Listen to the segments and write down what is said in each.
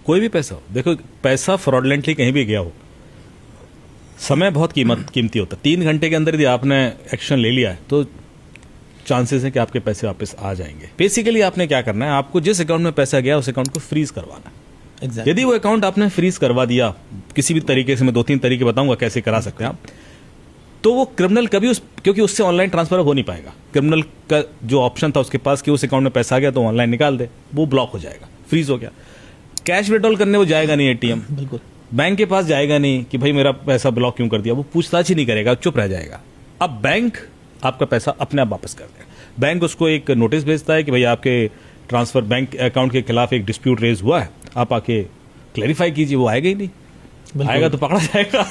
कोई भी पैसा हो, देखो पैसा फ्रॉडलेंटली कहीं भी गया हो, समय बहुत कीमती होता है। 3 घंटे के अंदर यदि आपने एक्शन ले लिया है तो चांसेस है कि आपके पैसे वापस आ जाएंगे। बेसिकली आपने क्या करना है, आपको जिस अकाउंट में पैसा गया उस अकाउंट को फ्रीज करवाना है। exactly. यदि वो अकाउंट आपने फ्रीज करवा दिया किसी भी तरीके से, मैं 2-3 तरीके बताऊंगा कैसे करा सकते हैं आप, तो वो क्रिमिनल कभी क्योंकि उससे ऑनलाइन ट्रांसफर हो नहीं पाएगा। क्रिमिनल का जो ऑप्शन था उसके पास कि उस अकाउंट में पैसा आ गया तो ऑनलाइन निकाल दे, वो ब्लॉक हो जाएगा, फ्रीज हो गया। कैश विड्रॉल करने वो जाएगा नहीं एटीएम, बिल्कुल बैंक के पास जाएगा नहीं कि भाई मेरा पैसा ब्लॉक क्यों कर दिया, वो पूछताछ ही नहीं करेगा, चुप रह जाएगा। अब बैंक आपका पैसा अपने आप वापस कर देगा। बैंक उसको एक नोटिस भेजता है कि भाई आपके ट्रांसफर बैंक अकाउंट के खिलाफ एक डिस्प्यूट रेज हुआ है, आप आके क्लैरिफाई कीजिए। वो आएगा ही नहीं, आएगा तो पकड़ा जाएगा।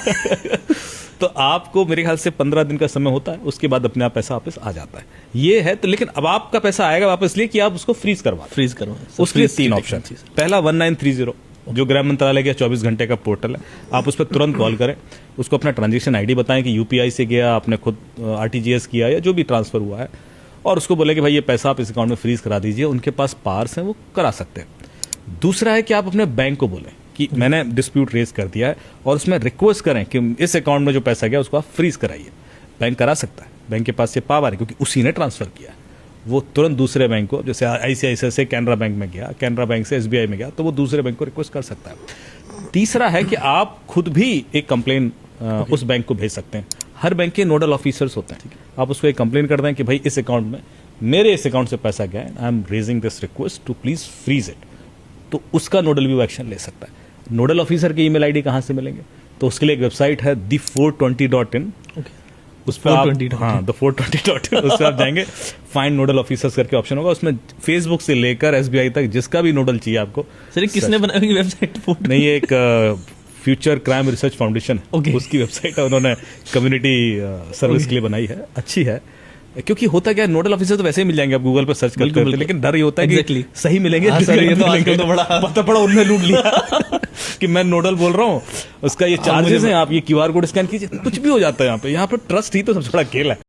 तो आपको मेरे ख्याल से 15 दिन का समय होता है, उसके बाद अपने आप पैसा वापस आ जाता है। ये है तो, लेकिन अब आपका पैसा आएगा वापस इसलिए कि आप उसको फ्रीज करवाएं। उसके लिए 3 ऑप्शन। पहला 1930 जो गृह मंत्रालय का 24 घंटे का पोर्टल है, आप उस पर तुरंत कॉल करें, उसको अपना ट्रांजैक्शन आईडी बताएं कि यूपीआई से गया, आपने खुद आरटीजीएस किया या जो भी ट्रांसफर हुआ है, और उसको बोले कि भाई ये पैसा आप इस अकाउंट में फ्रीज करा दीजिए। उनके पास पावर्स हैं, वो करा सकते हैं। दूसरा है कि आप अपने बैंक को बोलें कि मैंने डिस्प्यूट रेज कर दिया है, और उसमें रिक्वेस्ट करें कि इस अकाउंट में जो पैसा गया उसको आप फ्रीज कराइए। बैंक करा सकता है, बैंक के पास ये पावर है क्योंकि उसी ने ट्रांसफर किया है। वो तुरंत दूसरे बैंक को, जैसे आईसीआईसीआई से कैनरा बैंक में गया, कैनरा बैंक से एसबीआई में गया, तो वो दूसरे बैंक को रिक्वेस्ट कर सकता है। तीसरा है कि आप खुद भी एक कंप्लेन उस बैंक को भेज सकते हैं। हर बैंक के नोडल ऑफिसर्स होते हैं, आप उसको एक कंप्लेन कर दें कि भाई इस अकाउंट में, मेरे इस अकाउंट से पैसा गया है, I am raising this request to please freeze it, तो उसका नोडल भी एक्शन ले सकता है। नोडल ऑफिसर की ईमेल आईडी कहां से मिलेंगे, तो उसके लिए एक वेबसाइट है the420.in, उस पर आप the420.in उस पर आप जाएंगे, फाइंड नोडल ऑफिसर्स करके ऑप्शन होगा, उसमें फेसबुक से लेकर एसबीआई तक जिसका भी नोडल चाहिए आपको। सर किसने बनाई वेबसाइट? नहीं, ये एक फ्यूचर क्राइम रिसर्च फाउंडेशन है, उसकी वेबसाइट है, उन्होंने कम्युनिटी सर्विस के लिए बनाई है, अच्छी है। क्योंकि होता क्या है, नोडल ऑफिसर तो वैसे ही मिल जाएंगे, आप गूगल पर सर्च करते हैं, लेकिन डर ये होता है कि सही मिलेंगे, तो बड़ा पता पड़ा उन्होंने लूट लिया कि मैं नोडल बोल रहा हूँ, उसका ये चार्जेस हैं, आप ये क्यूआर कोड स्कैन कीजिए, कुछ भी हो जाता है। यहाँ पे ट्रस्ट ही तो सबसे बड़ा खेल है।